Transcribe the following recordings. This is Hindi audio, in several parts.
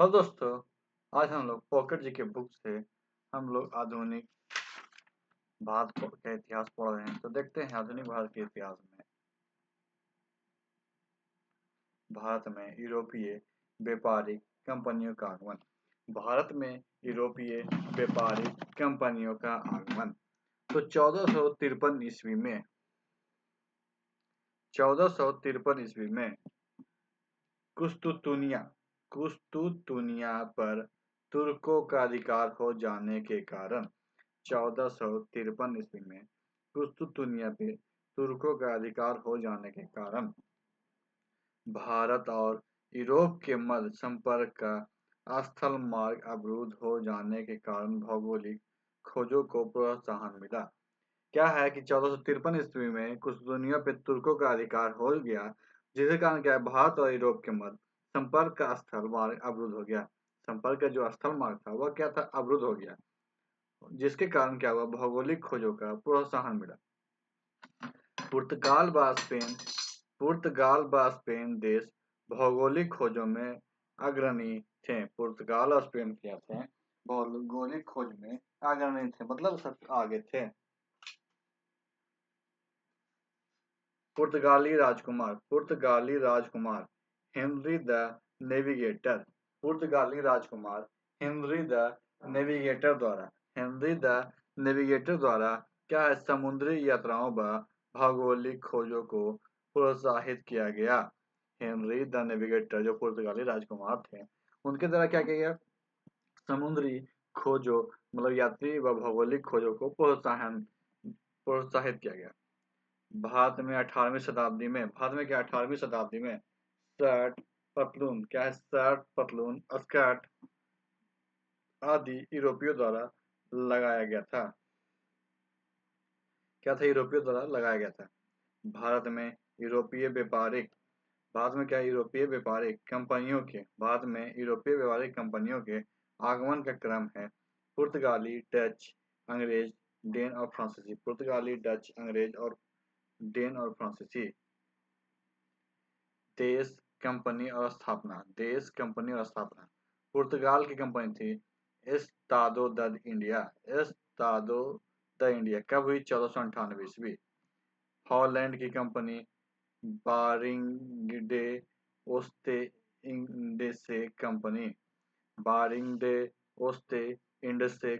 हेलो दोस्तों, आज हम लोग पॉकेट जी के बुक से हम लोग आधुनिक भारत का इतिहास पढ़ रहे हैं। तो देखते हैं आधुनिक भारत के इतिहास में भारत में यूरोपीय व्यापारिक कंपनियों का आगमन। भारत में यूरोपीय व्यापारिक कंपनियों का आगमन तो 1453 ईस्वी में कुस्तुतुनिया कुस्तुतुनिया पर तुर्कों का अधिकार हो जाने के कारण 1453 ईस्वी में कुस्तुतुनिया पे तुर्कों का अधिकार हो जाने के कारण भारत और यूरोप के मध्य संपर्क का स्थल मार्ग अवरुद्ध हो जाने के कारण भौगोलिक खोजों को प्रोत्साहन मिला। क्या है कि 1453 ईस्वी में कुस्तुतुनिया पे तुर्कों का अधिकार हो गया, जिसके कारण क्या है भारत और यूरोप के मध्य संपर्क का स्थल मार्ग अवरुद्ध हो गया। संपर्क का जो स्थल मार्ग था वह क्या था, अवरुद्ध हो गया, जिसके कारण क्या हुआ, भौगोलिक खोजों का प्रोत्साहन मिला। पुर्तगाल व स्पेन देश भौगोलिक खोजों में अग्रणी थे। पुर्तगाल और स्पेन क्या थे, भौगोलिक खोज में अग्रणी थे, मतलब सब आगे थे। पुर्तगाली राजकुमार हेनरी द नेविगेटर पुर्तगाली राजकुमार हेनरी द नेविगेटर द्वारा क्या है, समुद्री यात्राओं व भौगोलिक खोजों को प्रोत्साहित किया गया। हेनरी द नेविगेटर जो पुर्तगाली राजकुमार थे, उनके द्वारा क्या किया गया, समुद्री खोजों मतलब यात्री व भौगोलिक खोजों को प्रोत्साहित किया गया। भारत में 18वीं शताब्दी में शर्ट पतलून स्कर्ट आदि यूरोपियों द्वारा लगाया गया था। यूरोपियों द्वारा लगाया गया था। भारत में यूरोपीय व्यापारिक कंपनियों के आगमन का क्रम है। पुर्तगाली, डच, अंग्रेज, डेन और फ्रांसीसी। देश, कंपनी और स्थापना। पुर्तगाल की कंपनी थी एस्तादो द इंडिया। कब हुई, 1498 ईस्वी। हॉलैंड की कंपनी बारिंगडे ओस्ते इंडसे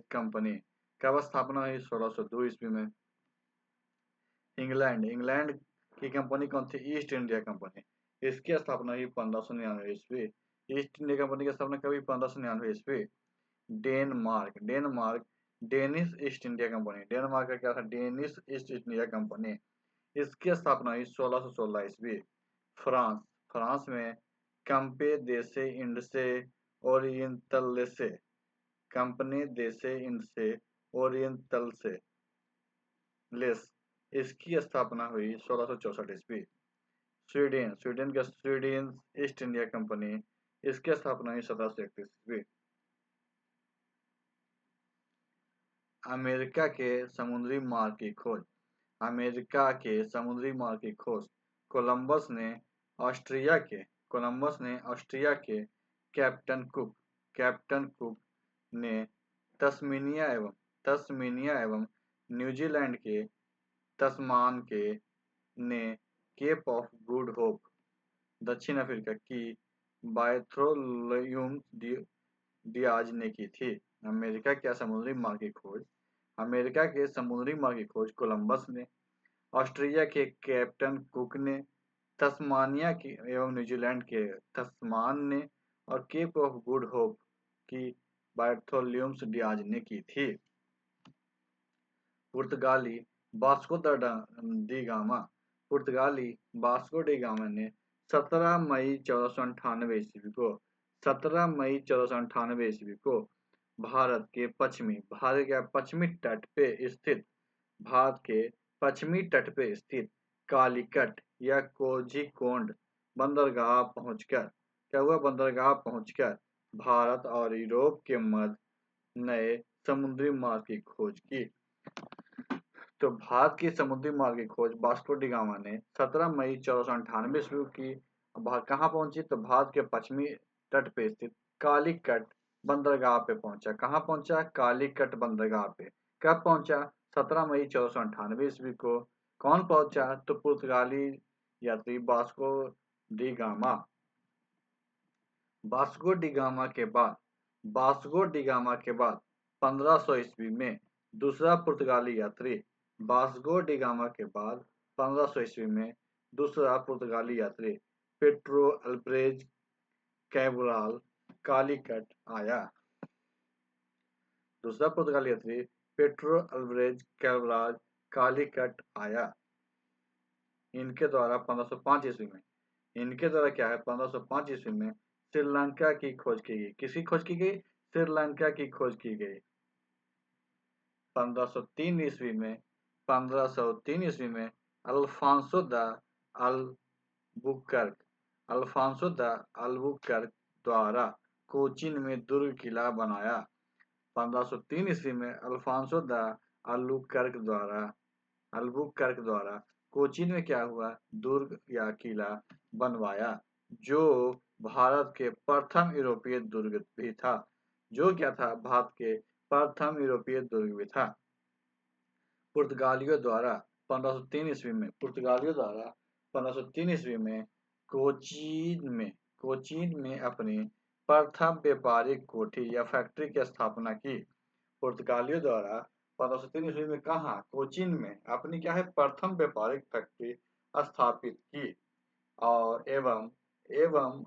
कंपनी कब स्थापना हुई, 1602 ईस्वी में। इंग्लैंड की कंपनी कौन थी, ईस्ट इंडिया कंपनी। इसकी स्थापना हुई 1599 ईस्वी। ईस्ट इंडिया कंपनी की स्थापना कभी, 1599 ईस्वी। Denmark Danish east India company. Denmark का क्या था, डेनिश ईस्ट इंडिया कंपनी। इसकी स्थापना हुई 1616 ईस्वी। फ्रांस में कंपे देसे इंडसे ओरिएंटलसे कंपनी देसे इंडसे ओरिएंटलसे लेस, इसकी स्थापना हुई 1664 ईस्वी। स्वीडन का स्वीडन ईस्ट इंडिया कंपनी, इसकी स्थापना हुई 1731 ईस्वी। अमेरिका के समुद्री मार्ग की खोज कोलंबस ने ऑस्ट्रिया के कैप्टन कुक ने तस्मेनिया एवं न्यूजीलैंड के तस्मान के ने केप ऑफ गुड होप दक्षिण अफ्रीका की बार्थोलोम्यू डियाज ने की थी। अमेरिका के समुद्री मार्ग की खोज कोलंबस ने, ऑस्ट्रिया के कैप्टन कुक ने, तस्मानिया की एवं न्यूजीलैंड के तस्मान ने और केप ऑफ गुड होप की बार्थोलोम्यू डियाज ने की थी। पुर्तगाली वास्को डी गामा ने 17 मई 1498 ईस्वी को भारत के पश्चिमी तट पे स्थित कालीकट या कोझिकोड बंदरगाह पहुंचकर भारत और यूरोप के मध्य नए समुद्री मार्ग की खोज की। तो भारत की समुद्री मार्ग की खोज वास्को डी गामा ने 17 मई 1498 ईस्वी की। कहाँ पहुंची, तो भारत के पश्चिमी तट पे स्थित कालीकट बंदरगाह पे पहुंचा। कहाँ पहुंचा? कालीकट बंदरगाह पे। कब पहुंचा? 17 मई 1498 ईस्वी को। कौन पहुंचा? तो पुर्तगाली यात्री Vasco D gamma. Vasco D gamma के बाद 1500 ईस्वी में दूसरा पुर्तगाली यात्री। वास्को डी गामा के बाद 1500 ईस्वी में दूसरा पुर्तगाली यात्री पेड्रो अल्वारेज कैब्राल कालीकट आया। दूसरा पुर्तगाली यात्री पेड्रो अल्वारेज कैब्राल कालीकट आया। इनके द्वारा 1505 ईस्वी में इनके द्वारा क्या है 1505 ईस्वी में श्रीलंका की खोज की गई। किसकी खोज की गई? श्रीलंका की खोज की गई। 1503 ईस्वी में 1503 ईस्वी में अल्फांसो द अल्बुकर्क द्वारा कोचीन में दुर्ग किला बनाया। 1503 ईस्वी में अल्फांसो द अल्बुकर्क द्वारा कोचीन में क्या हुआ? दुर्ग या किला बनवाया, जो भारत के प्रथम यूरोपीय दुर्ग भी था। जो क्या था? भारत के प्रथम यूरोपीय दुर्ग भी था। पुर्तगालियों द्वारा 1503 ईस्वी में कोचीन में अपनी प्रथम व्यापारिक कोठी या फैक्ट्री की स्थापना की। पुर्तगालियों द्वारा 1503 ईस्वी में कहा? कोचीन में अपनी क्या है? प्रथम व्यापारिक फैक्ट्री स्थापित की। और एवं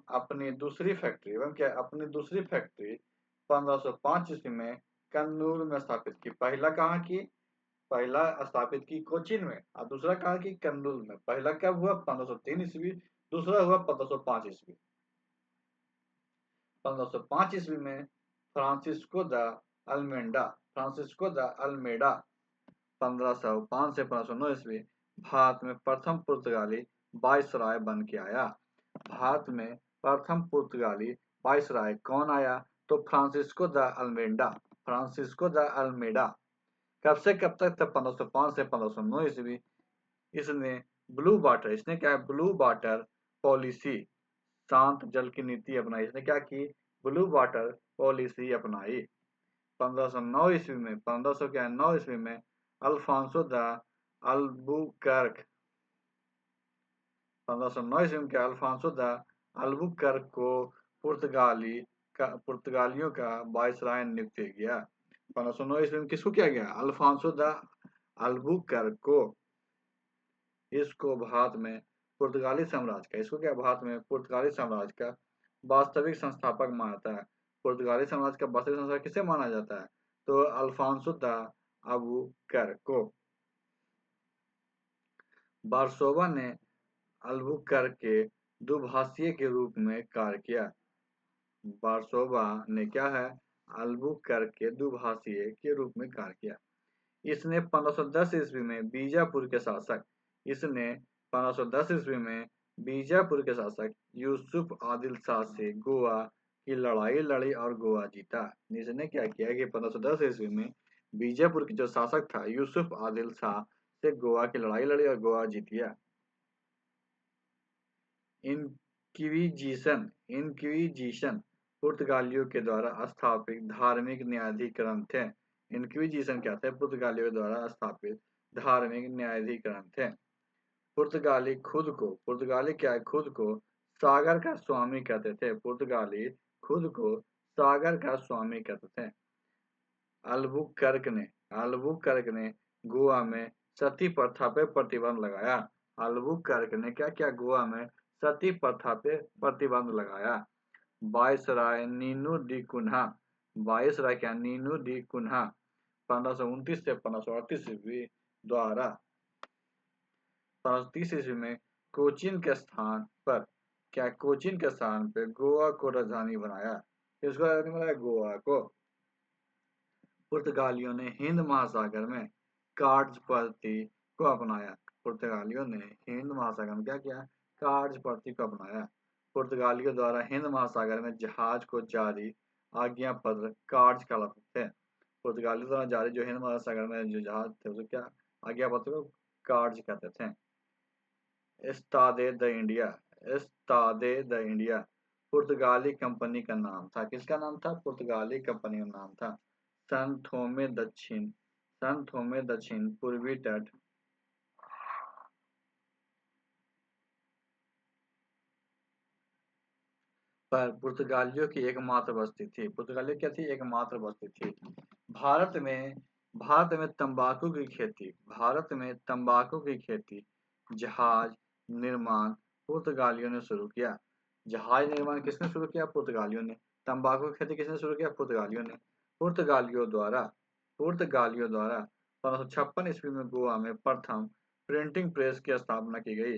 अपनी दूसरी फैक्ट्री 1505 ईस्वी में कन्नूर में स्थापित की। पहला स्थापित की कोचीन में और दूसरा कहा कि कन्नूर में। पहला कब हुआ? 1503 ईस्वी। दूसरा हुआ 1505 ईस्वी। 1505 ईस्वी में फ्रांसिस्को द अल्मेडा 1505 से 1509 ईस्वी भारत में प्रथम पुर्तगाली वाइसराय बन के आया। भारत में प्रथम पुर्तगाली वाइसराय कौन आया? तो फ्रांसिस्को द अल्मेडा। कब से कब तक? 1505 से 1509 ईस्वी। इसने ब्लू वाटर पॉलिसी, शांत जल की नीति अपनाई। इसने क्या की? ब्लू वाटर पॉलिसी अपनाई। 1509 ईस्वी में अल्फांसो द अल्बुकर्क 1509 ईस्वी में अल्फांसो द अल्बुकर्क को पुर्तगालियों का वाइसराय नियुक्त किया। 1509 ईस्वी में किसको किया गया? अल्फांसो द अल्बुकर्क को। इसको भारत में पुर्तगाली साम्राज्य का वास्तविक संस्थापक माना जाता है। पुर्तगाली साम्राज्य का वास्तविक संस्थापक किसे माना जाता है? तो अल्फांसो द अल्बुकर्क को। बारसोवा ने अल्बुकर्क के दुभाषीय के रूप में कार्य किया। बारसोवा ने क्या है? अल्बुकर्क के दुभाषीय के रूप में कार्य किया। इसने 1510 ईस्वी में बीजापुर के शासक यूसुफ आदिल शाह से गोवा की लड़ाई लड़ी और गोवा जीता। इसने क्या किया कि 1510 ईस्वी में बीजापुर के जो शासक था यूसुफ आदिल शाह से गोवा की लड़ाई लड़ी और गोवा जीत गया। इनक्विजिशन पुर्तगालियों के द्वारा स्थापित धार्मिक न्यायाधिकरण थे। इनक्विजिशन क्या थे? पुर्तगालियों द्वारा स्थापित धार्मिक न्यायाधिकरण थे। पुर्तगाली खुद को सागर का स्वामी कहते थे। पुर्तगाली खुद को सागर का स्वामी कहते थे। अल्बुकर्क ने गोवा में सती प्रथा पे प्रतिबंध लगाया। अल्बुकर्क ने क्या किया? गोवा में सती प्रथा पे प्रतिबंध लगाया। वाइसराय नीनू डी कुन्हा 1529 से 1538 ईस्वी द्वारा 1530 ईस्वी में कोचीन के स्थान पर गोवा को राजधानी बनाया। इसको राजधानी बनाया गोवा को। पुर्तगालियों ने हिंद महासागर में कार्यपद्धति को अपनाया। पुर्तगालियों ने हिंद महासागर में क्या किया? कार्यपद्धति को अपनाया। पुर्तगालियों द्वारा हिंद महासागर में जहाज को जारी आज्ञा पत्र कार्य कहलाते थे। पुर्तगालियों द्वारा जारी जो हिंद महासागर में जो जहाज थे उसको क्या आज्ञा पत्र को कार्य कहते थे। एस्तादे द इंडिया पुर्तगाली कंपनी का नाम था। किसका नाम था? पुर्तगाली कंपनी का नाम था। सन थोमे दक्षिण पूर्वी तट पर पुर्तगालियों की एकमात्र बस्ती थी। पुर्तगालियों क्या थी? एकमात्र बस्ती थी। भारत में भारत में तंबाकू की खेती भारत में तंबाकू की खेती जहाज निर्माण पुर्तगालियों ने शुरू किया। जहाज निर्माण किसने शुरू किया? पुर्तगालियों ने। तंबाकू की खेती किसने शुरू किया? पुर्तगालियों ने। पुर्तगालियों द्वारा पुर्तगालियों द्वारा 1556 ईस्वी में गोवा में प्रथम प्रिंटिंग प्रेस की स्थापना की गई।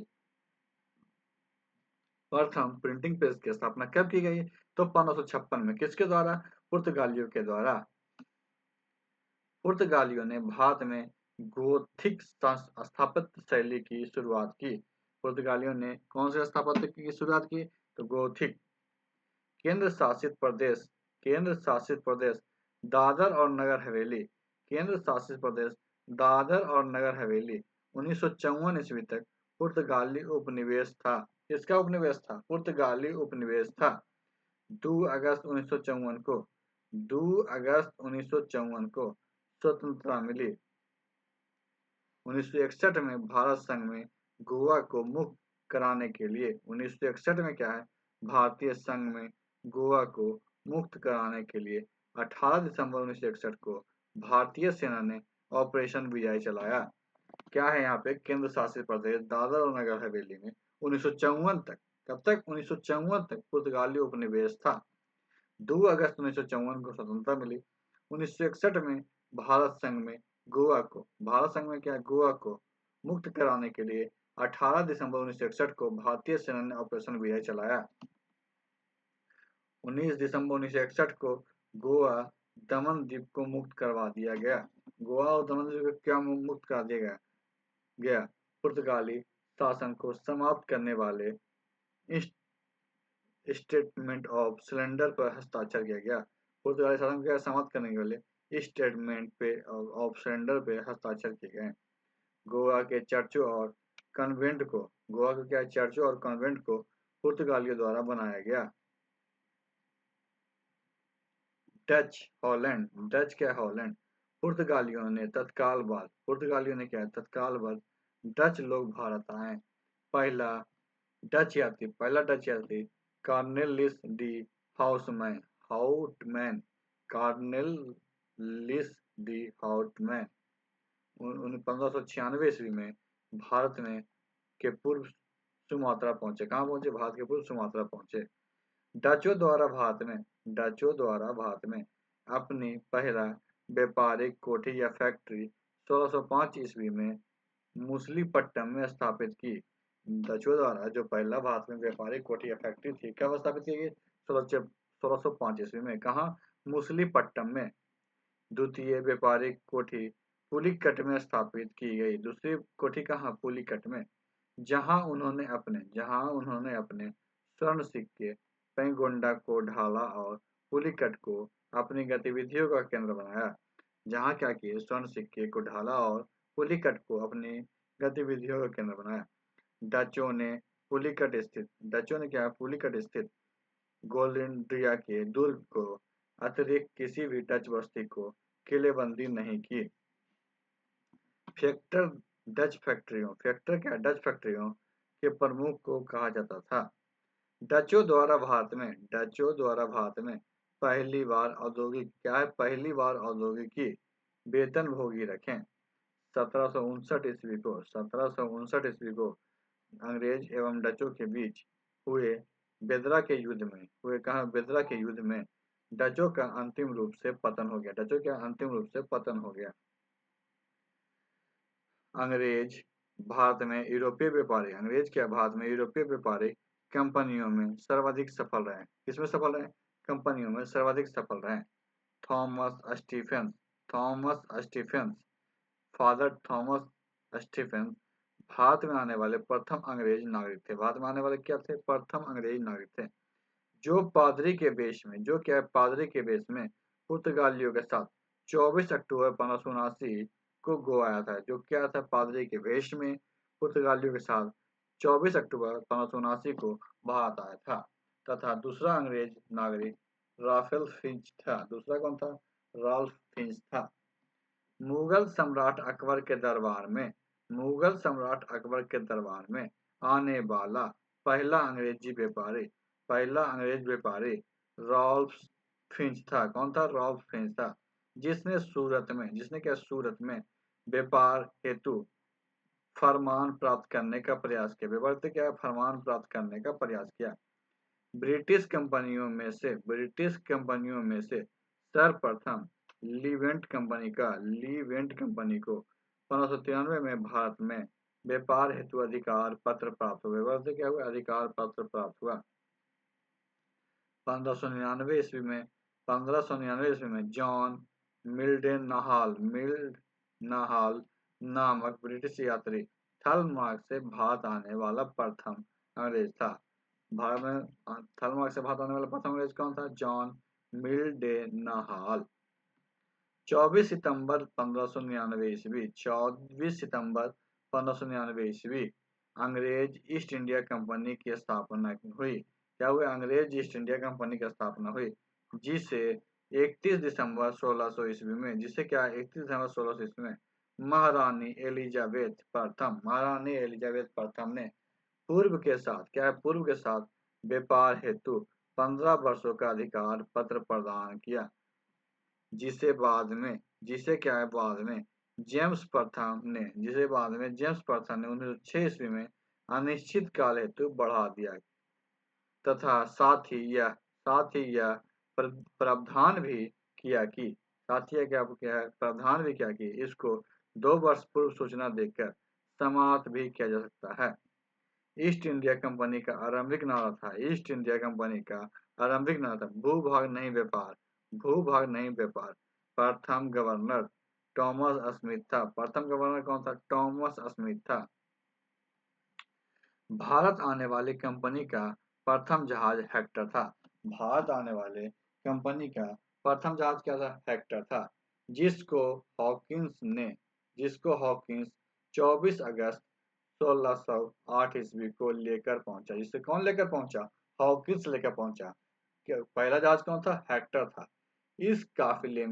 प्रथम प्रिंटिंग प्रेस की स्थापना कब की गई? तो 1556 में। किसके द्वारा? पुर्तगालियों के द्वारा। पुर्तगालियों ने भारत में गोथिक स्थापत्य शैली की शुरुआत की। पुर्तगालियों ने कौन से स्थापत्य की शुरुआत की? तो गोथिक। केंद्र शासित प्रदेश केंद्र शासित प्रदेश दादर और नगर हवेली केंद्र शासित प्रदेश दादर और नगर हवेली 1954 ईस्वी तक पुर्तगाली उपनिवेश था। किसका उपनिवेश था? पुर्तगाली उपनिवेश था। 2 अगस्त 1954 को 2 अगस्त 1954 को स्वतंत्रता मिली। 1961 में भारत संघ में गोवा को मुक्त कराने के लिए 1961 में क्या है? भारतीय संघ में गोवा को मुक्त कराने के लिए 18 दिसंबर 1961 को भारतीय सेना ने ऑपरेशन विजय चलाया। क्या है यहाँ पे? केंद्र शासित प्रदेश दादर और नगर हवेली में 1954 तक, कब तक? 1954 तक पुर्तगाली उपनिवेश था। 2 अगस्त 1954 को स्वतंत्रता मिली। 1961 में भारत संघ में भारत संघ में क्या? गोवा को मुक्त कराने के लिए 18 दिसंबर 1961 को भारतीय सेना ने ऑपरेशन विजय चलाया। 19 दिसंबर 1961 को गोवा दमन द्वीप को मुक्त करवा दिया गया। गोवा और दमन द्वीप को क्या मुक्त करा दिया गया? पुर्तगाली शासन को समाप्त करने वाले स्टेटमेंट ऑफ सरेंडर पर हस्ताक्षर किया गया। पुर्तगाली शासन को समाप्त करने के लिए स्टेटमेंट पे ऑफ सरेंडर पे हस्ताक्षर किए गए। गोवा के चर्चों और कन्वेंट को गोवा के क्या? चर्चों और कन्वेंट को पुर्तगालियों द्वारा बनाया गया। डच क्या? हॉलैंड। पुर्तगालियों ने तत्काल बाद डच लोग भारत आए। पहला पहला डच यात्री कार्नेलिस डी हाउटमैन कार्नेलिस डी हाउटमैन 1596 ईस्वी में भारत में के पूर्व सुमात्रा पहुंचे। कहाँ पहुंचे? भारत के पूर्व सुमात्रा पहुंचे। डचों द्वारा भारत में अपनी पहला व्यापारिक कोठी या फैक्ट्री 1605 ईस्वी में मुसलीपट्टनम में स्थापित की। डचों द्वारा जो पहला भारत में व्यापारिक कोठी या फैक्ट्री थी, कब स्थापित की गई? 1605 ईस्वी में। कहाँ? मुसलीपट्टनम में। द्वितीय व्यापारिक कोठी पुलिकट में स्थापित की गई। दूसरी कोठी कहाँ? पुलिकट में। जहां उन्होंने अपने स्वर्ण सिक्के पेंगोंडा को ढाला और पुलिकट को अपनी गतिविधियों का केंद्र बनाया। जहां क्या किए? स्वर्ण सिक्के को ढाला और पुलिकट को अपनी गतिविधियों का केंद्र बनाया। डचों ने क्या? पुलिकट स्थित गोलिंड्रिया के दुर्ग को अतिरिक्त किसी भी डच बस्ती को किलेबंदी नहीं की। फैक्टर डच फैक्ट्रियों के प्रमुख को कहा जाता था। डचों द्वारा भारत में पहली बार औद्योगिकी वेतन भोगी रखें। 1759 ईस्वी को अंग्रेज एवं डचों के बीच हुए बेदरा के युद्ध में डचों का अंतिम रूप से पतन हो गया। अंग्रेज भारत में यूरोपीय व्यापारी कंपनियों में सर्वाधिक सफल रहे। किसमें सफल रहे? कंपनियों में सर्वाधिक सफल रहे। फादर थॉमस स्टीफेंस भारत में आने वाले प्रथम अंग्रेज नागरिक थे। प्रथम अंग्रेज नागरिक थे जो पादरी के वेश में पुर्तगालियों के साथ 24 अक्टूबर 1579 को गोवा आया था। जो क्या था? पादरी के वेश में पुर्तगालियों के साथ 24 अक्टूबर 1579 को भारत आया था। तथा दूसरा अंग्रेज नागरिक राफेल फिंच था। दूसरा कौन था? राल्फ फिंच था। मुगल सम्राट अकबर के दरबार में मुगल सम्राट अकबर के दरबार में आने वाला पहला अंग्रेज व्यापारी रॉल्फ फिंच था। कौन था? रॉल्फ फिंच था, जिसने सूरत में व्यापार हेतु फरमान प्राप्त करने का प्रयास किया। व्यापार से क्या? फरमान प्राप्त करने का प्रयास किया। ब्रिटिश कंपनियों में से सर्वप्रथम लीवेंट कंपनी को 1593 में भारत में व्यापार हेतु अधिकार पत्र प्राप्त हुआ। व्यापार से क्या हुआ? अधिकार पत्र प्राप्त हुआ। 1599 ईस्वी में जॉन मिल्ड नहाल नामक ब्रिटिश यात्री थल मार्ग से भारत आने वाला प्रथम अंग्रेज था। भारत में थल मार्ग से भारत आने वाला प्रथम अंग्रेज कौन था? जॉन मिल्डे नहाल। 24 सितंबर 1599 ईस्वी अंग्रेज ईस्ट इंडिया कंपनी की स्थापना हुई। क्या हुआ? अंग्रेज ईस्ट इंडिया कंपनी की स्थापना हुई, जिसे 31 दिसंबर 1600 ईस्वी में महारानी एलिजाबेथ प्रथम ने पूर्व के साथ व्यापार हेतु 15 वर्षों का अधिकार पत्र प्रदान किया, जिसे बाद में जेम्स प्रथम ने 1906 ईस्वी में अनिश्चित काल हेतु बढ़ा दिया तथा साथ ही यह प्रावधान भी किया कि इसको 2 वर्ष पूर्व सूचना देकर समाप्त भी किया जा सकता है। ईस्ट इंडिया कंपनी का आरंभिक नारा था भूभाग नहीं व्यापार। प्रथम गवर्नर टॉमस स्मिथ था। प्रथम गवर्नर कौन था? टॉमस स्मिथ था। भारत आने वाली कंपनी का प्रथम जहाज हेक्टर था। भारत आने वाले कंपनी का प्रथम जहाज क्या था? हेक्टर था, जिसको हॉकिंस 24 अगस्त 1608 ईस्वी को लेकर पहुंचा। जिसे कौन लेकर पहुंचा? हॉकिंस लेकर पहुंचा। पहला जहाज कौन था? हेक्टर था। इस काफिले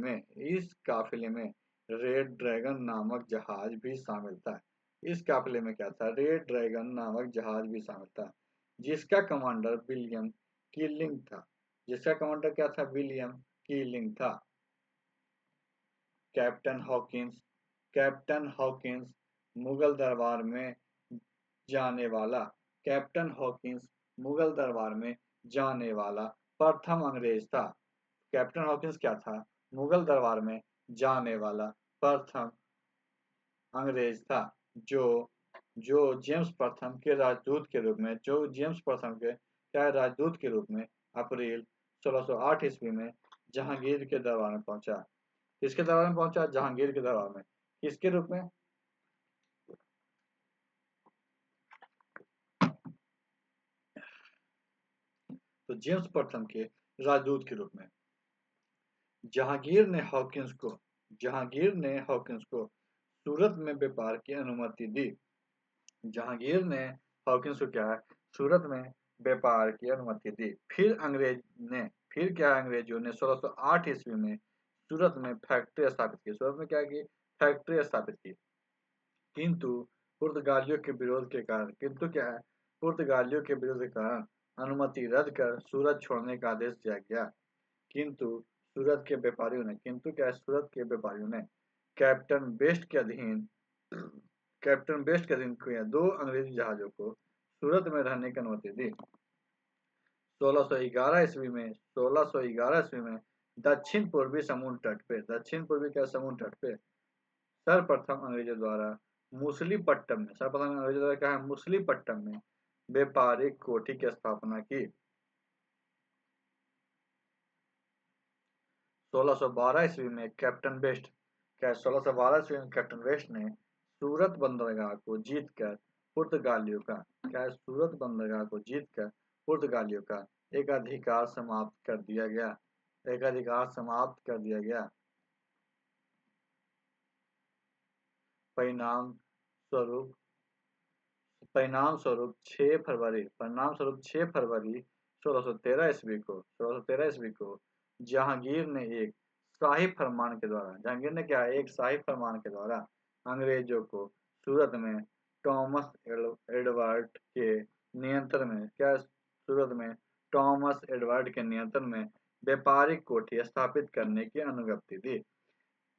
में रेड ड्रैगन नामक जहाज भी शामिल था। इस काफिले में क्या था? रेड ड्रैगन नामक जहाज भी शामिल था, जिसका कमांडर विलियम कीलिंग था। जिसका कमांडर क्या था? विलियम कीलिंग था। कैप्टन हॉकिंस मुगल दरबार में जाने वाला प्रथम अंग्रेज था। कैप्टन हॉकिंस क्या था? मुगल दरबार में जाने वाला प्रथम अंग्रेज था, जो जेम्स प्रथम के राजदूत के रूप में अप्रैल 1608 ईस्वी में जहांगीर के दरबार में पहुंचा। किसके दरबार में पहुंचा? जहांगीर के दरबार में। किसके रूप में? तो जेम्स प्रथम के राजदूत के रूप में जहांगीर ने हॉकिंस को सूरत में व्यापार की अनुमति दी। जहांगीर ने हॉकिंस को क्या है? सूरत में व्यापार की अनुमति दी। फिर अंग्रेजों ने 1608 ईस्वी में सूरत में फैक्ट्री स्थापित की। सूरत में क्या की? फैक्ट्री स्थापित की। किंतु पुर्तगालियों के विरोध के कारण अनुमति रद्द कर सूरत छोड़ने का आदेश दिया गया। किंतु सूरत के व्यापारियों ने कैप्टन बेस्ट के अधीन दो अंग्रेजी जहाजों को सूरत में रहने की अनुमति दी। 1611 ईस्वी में दक्षिण पूर्वी समुद्र तट पे सर्वप्रथम अंग्रेजों द्वारा मुसलीपट्टम में व्यापारिक कोठी की स्थापना की। 1612 ईस्वी में कैप्टन वेस्ट ने सूरत बंदरगाह को जीतकर पुर्तगालियों का एक अधिकार समाप्त कर दिया गया। परिणाम स्वरूप 6 फरवरी 1613 ईस्वी को जहांगीर ने एक शाही फरमान के द्वारा एक शाही फरमान के द्वारा अंग्रेजों को सूरत में टॉमस एडवर्ड के नियंत्रण में व्यापारिक कोठी स्थापित करने की अनुमति दी।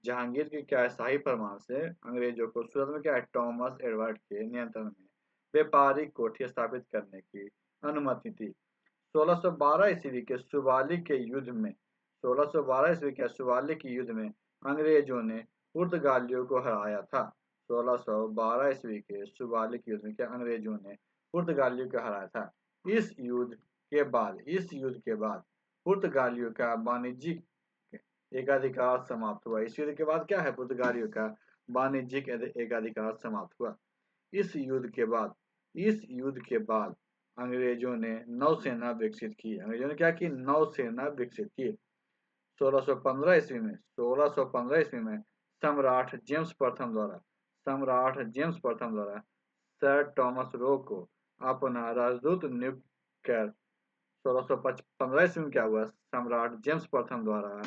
जहांगीर के शाही फरमान से अंग्रेजों को सूरत में टॉमस एडवर्ड के नियंत्रण में व्यापारिक कोठी स्थापित करने की अनुमति दी। 1612 ईस्वी के सुवाली के युद्ध में 1612 ईस्वी के सुवाली के युद्ध में अंग्रेजों ने पुर्तगालियों को हराया था। 1612 ईस्वी के सुवाली के युद्ध में अंग्रेजों ने पुर्तगालियों को हराया था। इस युद्ध के बाद पुर्तगालियों का वाणिज्यिक एकाधिकार समाप्त हुआ। इस युद्ध के बाद क्या है? पुर्तगालियों का वाणिज्यिक एकाधिकार समाप्त हुआ। इस युद्ध के बाद अंग्रेजों ने नौसेना विकसित की। अंग्रेजों ने क्या की? नौसेना विकसित की। 1615 ईस्वी में सम्राट जेम्स प्रथम द्वारा सर टॉमस रो को अपना राजदूत नियुक्त कर 1615 ईस्वी में क्या हुआ? सम्राट जेम्स प्रथम द्वारा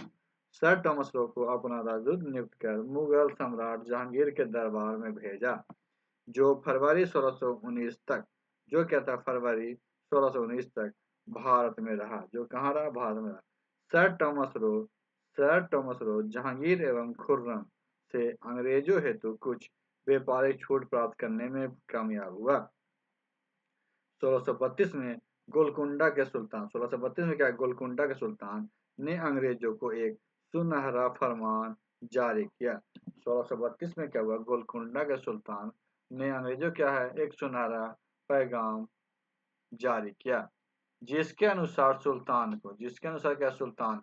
सर टॉमस रो को अपना राजदूत नियुक्त कर मुगल सम्राट जहांगीर के दरबार में भेजा, जो फरवरी 1619 तक फरवरी 1619 तक भारत में रहा। जो कहाँ रहा? भारत में रहा। सर टॉमस रो जहांगीर एवं खुर्रम से अंग्रेजों हेतु कुछ व्यापारिक छूट प्राप्त करने में कामयाब हुआ। 1632 में गोलकुंडा के सुल्तान ने अंग्रेजों को एक सुनहरा फरमान जारी किया। 1632 में क्या हुआ? गोलकुंडा के सुल्तान ने अंग्रेजों एक सुनहरा पैगाम जारी किया, जिसके अनुसार सुल्तान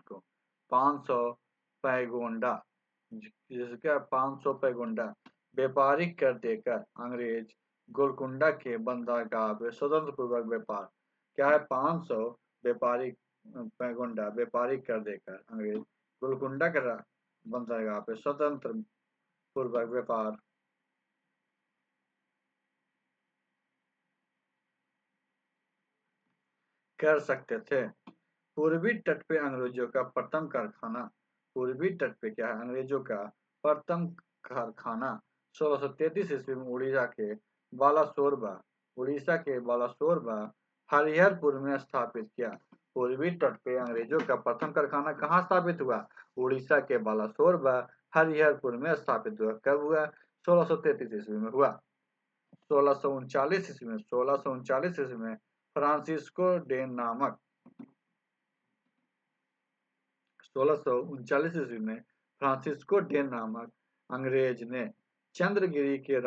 को 500 पैगोंडा व्यापारिक कर देकर अंग्रेज गोलकुंडा के बंदरगाह पे स्वतंत्र पूर्वक व्यापार 500 व्यापारिक पैगोंडा व्यापारिक कर देकर अंग्रेज गोलकुंडा के बंदरगाह पे स्वतंत्र पूर्वक व्यापार कर सकते थे। पूर्वी तट पे अंग्रेजों का प्रथम कारखाना अंग्रेजों का प्रथम कारखाना 1633 ईस्वी में उड़ीसा के बालासोरबा हरिहरपुर में स्थापित किया। पूर्वी तट पे अंग्रेजों का प्रथम कारखाना कहाँ स्थापित हुआ? उड़ीसा के बालासोरबा हरिहरपुर में स्थापित हुआ। कब हुआ? 1633 ईस्वी में हुआ। 1639 ईस्वी में फ्रांसिस्को डे नामक 1639 ईस्वी में फ्रांसिस्को डे नामक अंग्रेज ने चंद्रगिरी के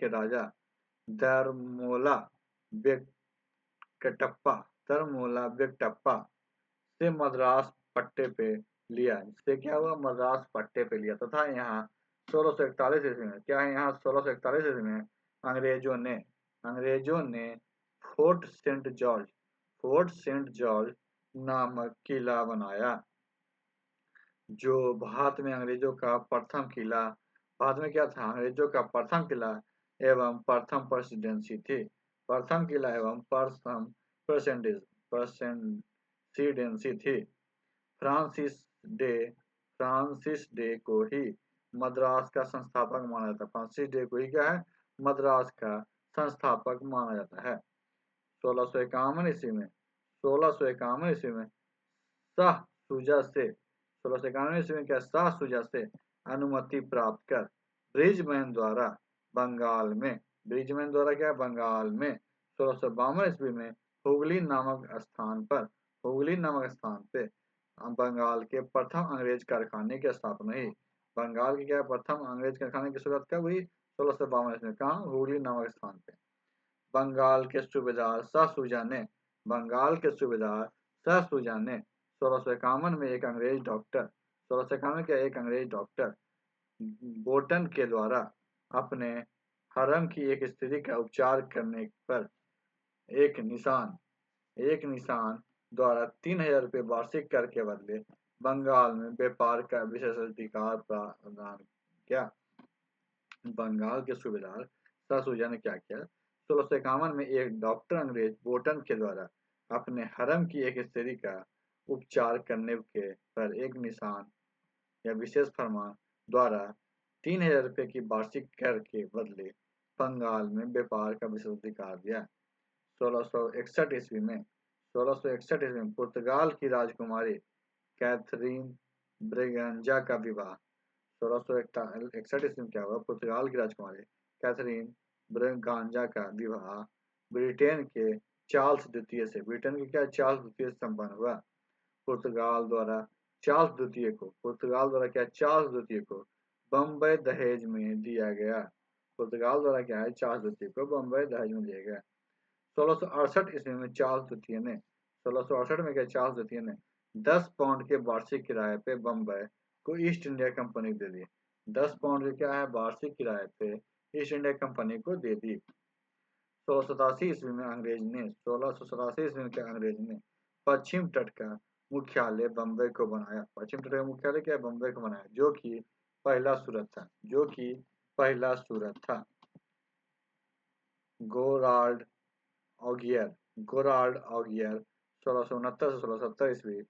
राजा दरमोला वेंकटप्पा से मद्रास पट्टे पे लिया। इससे क्या हुआ? मद्रास पट्टे पे लिया तथा यहाँ 1641 ईस्वी में अंग्रेजों ने फोर्ट सेंट जॉर्ज नामक किला बनाया, जो भारत में अंग्रेजों का प्रथम किला एवं प्रथम प्रेसिडेंसी थी। फ्रांसिस डे को ही मद्रास का संस्थापक माना जाता है। फ्रांसिस डे को ही क्या है? मद्रास का संस्थापक माना जाता है। 1651 ईस्वी में शाह शुजा से अनुमति प्राप्त कर ब्रिजमैन द्वारा बंगाल में 1652 ईस्वी में हुगली नामक स्थान पे बंगाल के प्रथम अंग्रेज कारखाने की स्थापना हुई। बंगाल के प्रथम अंग्रेज कारखाने की शुरुआत कब हुई? 1652 ईस्वी में। कहाँ? हुगली नामक स्थान पे। बंगाल के सूबेदार शाह शुजा ने 1651 में एक अंग्रेज डॉक्टर बोटन के द्वारा अपने हरम की एक स्त्री का उपचार करने पर एक निशान द्वारा 3000 रुपये वार्षिक कर के बदले बंगाल में व्यापार का विशेषाधिकार प्रदान किया। बंगाल के सूबेदार शाह शुजा ने क्या किया? 1651 में एक डॉक्टर अंग्रेज बोटन के द्वारा अपने हरम की एक स्त्री का उपचार करने के पर एक निशान या विशेष फरमान द्वारा 3,000 रुपये की वार्षिक कर के बदले बंगाल में व्यापार का विशेषाधिकार दिया। 1661 ईस्वी में पुर्तगाल की राजकुमारी कैथरीन ब्रेगंजा का विवाह। 1661 ईस्वी में क्या हुआ? पुर्तगाल की राजकुमारी कैथरीन ब्रेगंजा का विवाह ब्रिटेन के ब्रिटेन के चार्ल्स द्वितीय से संपन्न हुआ। पुर्तगाल द्वारा चार्ल्स द्वितीय को बम्बई दहेज में दिया गया। पुर्तगाल द्वारा क्या है? चार्ल्स द्वितीय को बम्बई दहेज में दिया गया। 1668 ईस्वी में चार्ल्स द्वितीय ने 1668 में क्या चार्ल्स द्वितीय ने 10 पाउंड के वार्षिक किराए पे बम्बई को ईस्ट इंडिया कंपनी दे दी। 10 पाउंड के क्या है? वार्षिक किराए पे ईस्ट इंडिया कंपनी को दे दी। 1687 ईस्वी में अंग्रेज ने पश्चिम तट का मुख्यालय बम्बई को बनाया। पश्चिम तट का मुख्यालय क्या है? बम्बई को बनाया, जो कि पहला सूरत था। गोराल्ड ऑगियर 1669 से 1670 ईस्वी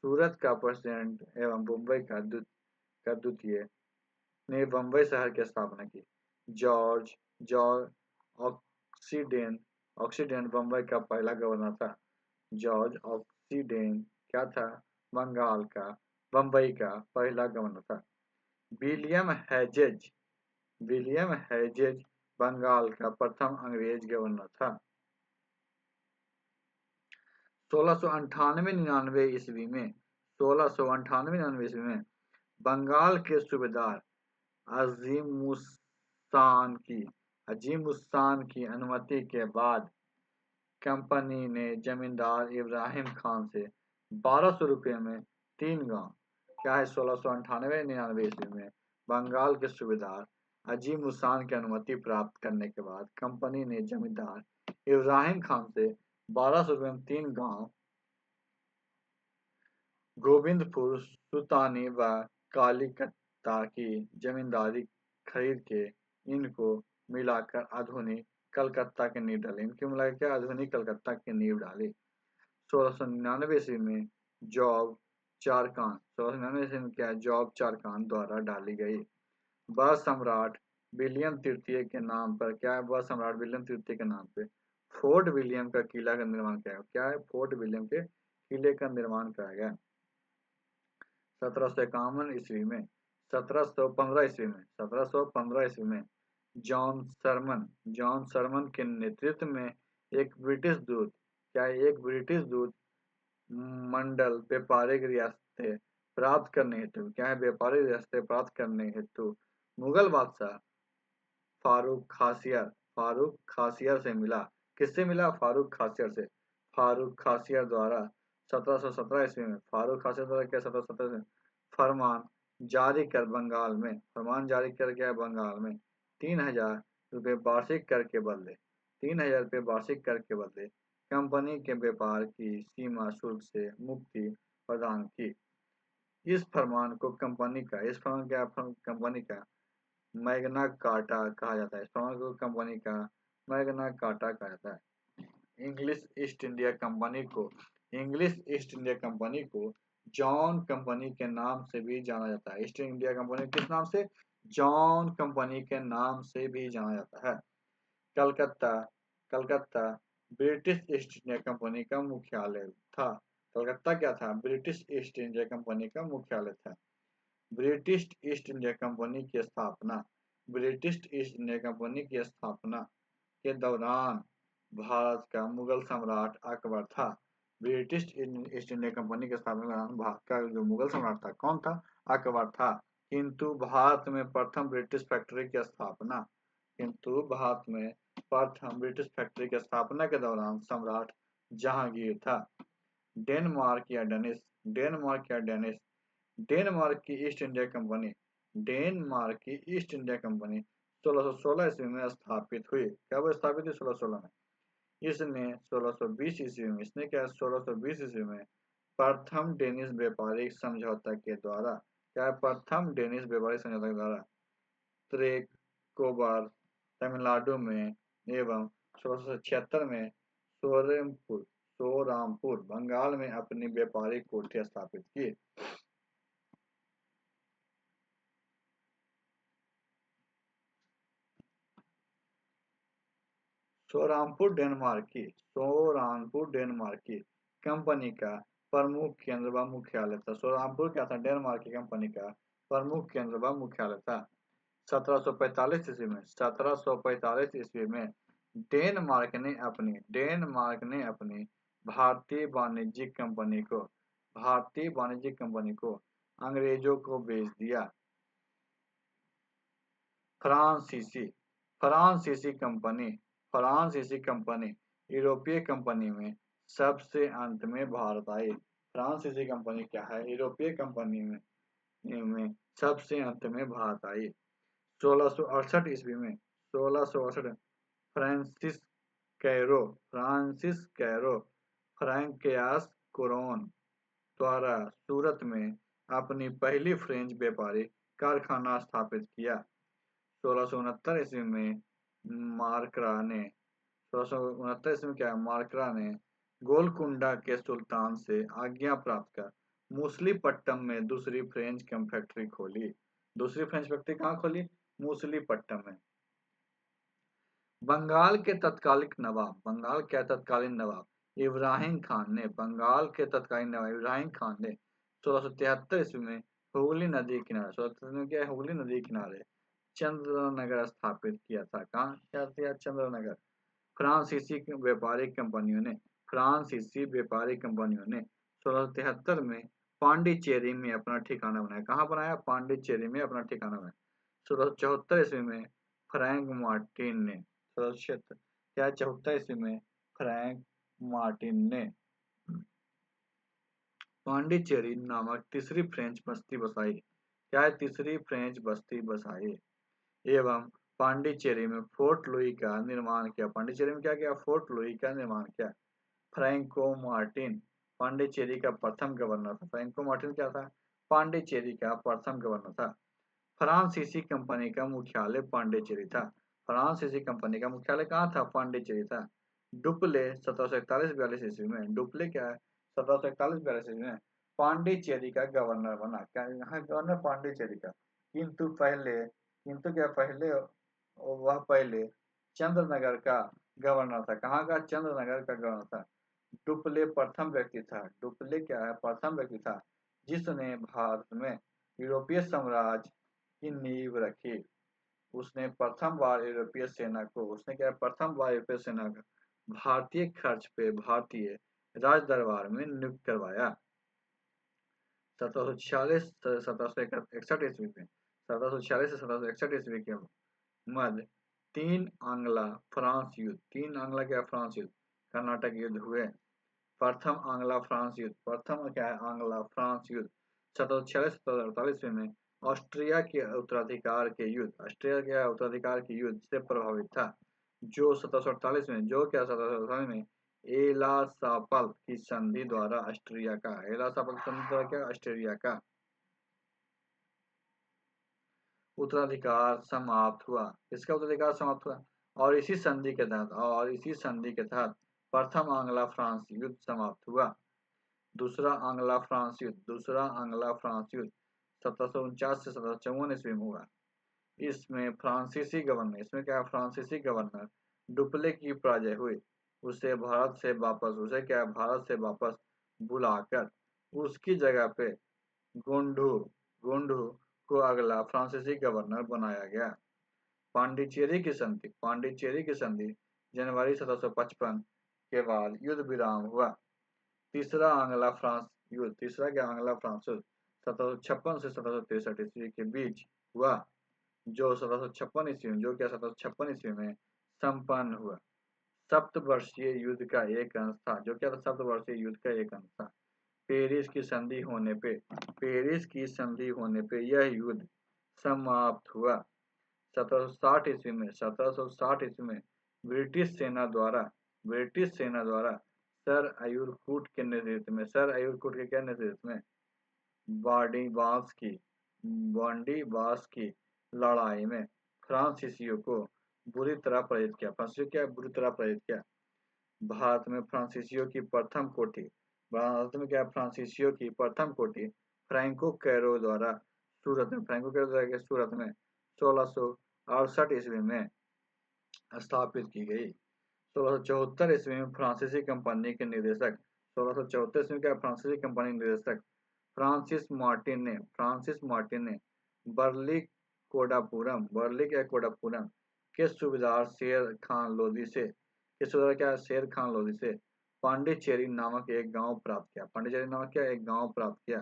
सूरत का प्रेसिडेंट एवं बम्बई का द्वितीय ने बम्बई शहर की स्थापना की। जॉर्ज जॉर्ज ऑक्सीडेंट बम्बई का पहला गवर्नर था। जॉर्ज ऑक्सीडेंट क्या था? बम्बई का पहला गवर्नर था। विलियम हेजेज बंगाल का प्रथम अंग्रेज गवर्नर था। 1698 ईस्वी में बंगाल के सूबेदार अजीमुस्तान की अनुमति के बाद कंपनी ने जमींदार इब्राहिम खान से 1200 रुपये में 3 गांव क्या है? 1698-99 ईस्वी में बंगाल के सूबेदार अजीमुस्तान की अनुमति प्राप्त करने के बाद कंपनी ने जमींदार इब्राहिम खान से 1200 रुपये में 3 गांव गोविंदपुर, सुल्तानी व कालीकट्टा की जमींदारी खरीद के इनको मिलाकर आधुनिक कलकत्ता की नींव डाली। 1699 ईस्वी में जॉब चारकान द्वारा डाली गई। वह सम्राट विलियम तृतीय के नाम पर फोर्ट विलियम का किला का निर्माण किया। फोर्ट विलियम के किले का निर्माण कराया गया। 1715 ईस्वी में जॉन सरमन के नेतृत्व में एक ब्रिटिश दूत मंडल व्यापारिक रियासतें प्राप्त करने हेतु मुगल बादशाह फारूक खासियर से मिला। किससे मिला? फारूक खासियर से। फारूक खासियर द्वारा 1717 ईस्वी में फरमान जारी कर बंगाल में 3,000 रुपये वार्षिक कर के बदले कंपनी के व्यापार की सीमा शुल्क से मुक्ति प्रदान की। इस फरमान को कंपनी का मैग्ना कार्टा कहा जाता है। इंग्लिश ईस्ट इंडिया कंपनी को जॉन कंपनी के नाम से भी जाना जाता है। ईस्ट इंडिया कंपनी किस नाम से? जॉन कंपनी के नाम से भी जाना जाता है। Calcutta British east India company का मुख्यालय था। कलकत्ता क्या था? ब्रिटिश ईस्ट इंडिया कंपनी का मुख्यालय था। ब्रिटिश ईस्ट इंडिया कंपनी की स्थापना के दौरान भारत का मुगल सम्राट अकबर था। ब्रिटिश ईस्ट इंडिया कंपनी के स्थापना के दौरान भारत का जो मुगल सम्राट था, कौन था? अकबर था। किंतु भारत में प्रथम ब्रिटिश फैक्ट्री की स्थापना के दौरान सम्राट जहांगीर था। डेनमार्क की ईस्ट इंडिया कंपनी 1616 ईस्वी में स्थापित हुई। कब स्थापित हुई? 1616 में। इसने 1620 ईस्वी में प्रथम डेनिश व्यापारिक समझौता के द्वारा तमिलनाडु में एवं 1676 में सोरामपुर बंगाल में अपनी व्यापारिक कोठी स्थापित की। सोरामपुर डेनमार्क की कंपनी का प्रमुख केंद्र व मुख्यालय था। सोरामपुर क्या था? डेनमार्क की कंपनी का प्रमुख केंद्र व मुख्यालय था। 1745 ईस्वी में 1745 ईस्वी में डेनमार्क ने अपनी भारतीय वाणिज्यिक कंपनी को अंग्रेजों को बेच दिया। फ्रांसीसी कंपनी यूरोपीय कंपनी में सबसे अंत में भारत आई। फ्रांसीसी कंपनी क्या है? यूरोपीय कंपनी में सबसे अंत में भारत आई। 1668 ईस्वी में 1668 फ्रांसिस कैरो फ्रैंकोइस कोरोन द्वारा सूरत में अपनी पहली फ्रेंच व्यापारी कारखाना स्थापित किया। 1669 ईस्वी में मार्करा ने गोलकुंडा के सुल्तान से आज्ञा प्राप्त कर मूसलीपट्टम में दूसरी फ्रेंच फैक्ट्री खोली। दूसरी फ्रेंच फैक्ट्री कहाँ खोली? मूसलीपट्टम में। बंगाल के तत्कालीन नवाब इब्राहिम खान ने 1673 ईस्वी में हुगली नदी किनारे चंद्रनगर स्थापित किया था। कहाँ क्या किया? चंद्रनगर। फ्रांसीसी व्यापारिक कंपनियों ने 1673 में पांडिचेरी में अपना ठिकाना बनाया। कहाँ बनाया? पांडिचेरी में अपना ठिकाना बनाया। 1674 ईस्वी में फ्रैंक मार्टिन ने पांडिचेरी नामक तीसरी फ्रेंच बस्ती बसाई। क्या है? तीसरी फ्रेंच बस्ती बसाई एवं पांडिचेरी में फोर्ट लुई का निर्माण किया। पांडिचेरी में क्या किया? फोर्ट लुई का निर्माण किया। फ्रैंको मार्टिन पांडिचेरी का प्रथम गवर्नर था। फ्रैंको मार्टिन क्या था? पांडिचेरी का प्रथम गवर्नर था। फ्रांसीसी कंपनी का मुख्यालय पांडिचेरी था। फ्रांसीसी कंपनी का मुख्यालय कहाँ था? पांडिचेरी था। डुप्ले 1741-42 ईस्वी में क्या है? 1741-42 ईस्वी में पांडिचेरी का गवर्नर बना। क्या यहाँ गवर्नर पांडिचेरी का? वह पहले चंद्रनगर का गवर्नर था। कहाँ का? चंद्रनगर का गवर्नर था। डुप्ले प्रथम व्यक्ति था। डुप्ले क्या है? प्रथम व्यक्ति था जिसने भारत में यूरोपीय साम्राज्य की नींव रखी। उसने प्रथम बार यूरोपीय सेना को भारतीय खर्च पे भारतीय राज दरबार में नियुक्त करवाया। 1746 से 1761 ईस्वी के मध्य तीन आंग्ला फ्रांस युद्ध कर्नाटक युद्ध हुए। प्रथम आंग्ला फ्रांस युद्ध 1746-1748 ईस्वी में ऑस्ट्रिया के उत्तराधिकार के युद्ध से प्रभावित था। जो 1748 में एलासापल की संधि द्वारा ऑस्ट्रिया का उत्तराधिकार समाप्त हुआ। इसका उत्तराधिकार समाप्त हुआ और इसी संधि के तहत प्रथम आंग्ला फ्रांस युद्ध समाप्त हुआ। दूसरा आंग्ला फ्रांस युद्ध 1749 से 1754 ईस्वी में हुआ। इसमें फ्रांसीसी गवर्नर डुप्ले की पराजय हुई। उसे भारत से वापस बुलाकर उसकी जगह पे गोंडू को अगला फ्रांसीसी गवर्नर बनाया गया। पांडिचेरी की संधि जनवरी 1755 के बाद युद्ध विराम हुआ। तीसरा आंग्ला फ्रांस युद्ध 1756 से 1763 ईस्वी के बीच हुआ, जो 1756 ईस्वी में संपन्न हुआ। सप्तवर्षीय युद्ध का एक अंश था। पेरिस की संधि होने पे यह युद्ध समाप्त हुआ। 1760 ईस्वी में ब्रिटिश सेना द्वारा सर आर्चर कूट के नेतृत्व में बॉन्डीबास की लड़ाई में फ्रांसीसियों को बुरी तरह पराजित किया। भारत में फ्रांसीसियों की प्रथम कोठी भारत में क्या फ्रांसीसियों की प्रथम कोठी फ्रैंको कैरो द्वारा सूरत में 1668 ईस्वी में स्थापित की गई। 1674 ईस्वी में फ्रांसीसी कंपनी के निदेशक 1674 ईस्वी का फ्रांसीसी कंपनी निदेशक फ्रांसिस मार्टिन ने बर्ली कोडापुरम के सूबेदार शेर खान लोदी से पांडिचेरी नामक एक गांव प्राप्त किया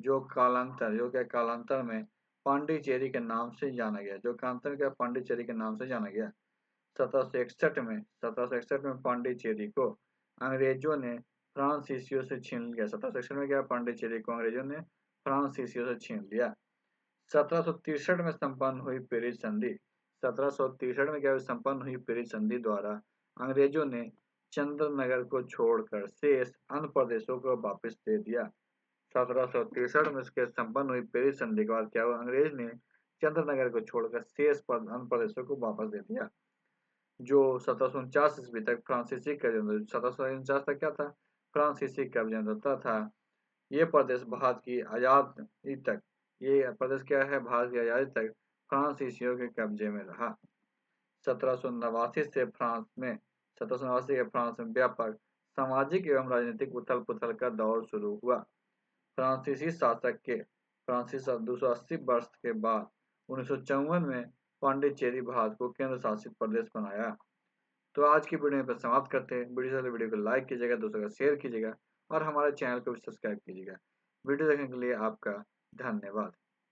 जो कालांतर में पांडिचेरी के नाम से जाना गया 1761 में पांडिचेरी को अंग्रेजों ने फ्रांसीसियों से छीन लिया 1761 में क्या पांडिचेरी को अंग्रेजों ने फ्रांसीसियों से छीन लिया। 1763 में संपन्न हुई पेरिस संधि 1763 में क्या संपन्न हुई पेरिस संधि द्वारा अंग्रेजों ने चंद्रनगर को छोड़कर शेष अन्य प्रदेशों को वापस दे दिया। 1763 में इसके संपन्न हुई पेरिस संधि के बाद क्या हुआ अंग्रेज ने चंद्रनगर को छोड़कर शेष अन्य प्रदेशों को वापस दे दिया जो 1749 ईस्वी तक फ्रांसीसी कब्जे 1749 तक क्या था फ्रांसीसी कब्जे में था। ये प्रदेश भारत की आजादी तक ये प्रदेश क्या है भारत की आजादी तक फ्रांसीसियों के कब्जे में रहा। 1789 से फ्रांस में 1789 के फ्रांस में व्यापक सामाजिक एवं राजनीतिक उथल पुथल का दौर शुरू हुआ। फ्रांसीसी शासक के फ्रांसीस 280 वर्ष के बाद 1954 में पांडिचेरी भारत को केंद्र शासित प्रदेश बनाया। तो आज की वीडियो पर समाप्त करते हैं। वीडियो को लाइक कीजिएगा, दोस्तों का शेयर कीजिएगा और हमारे चैनल को भी सब्सक्राइब कीजिएगा। वीडियो देखने के लिए आपका धन्यवाद।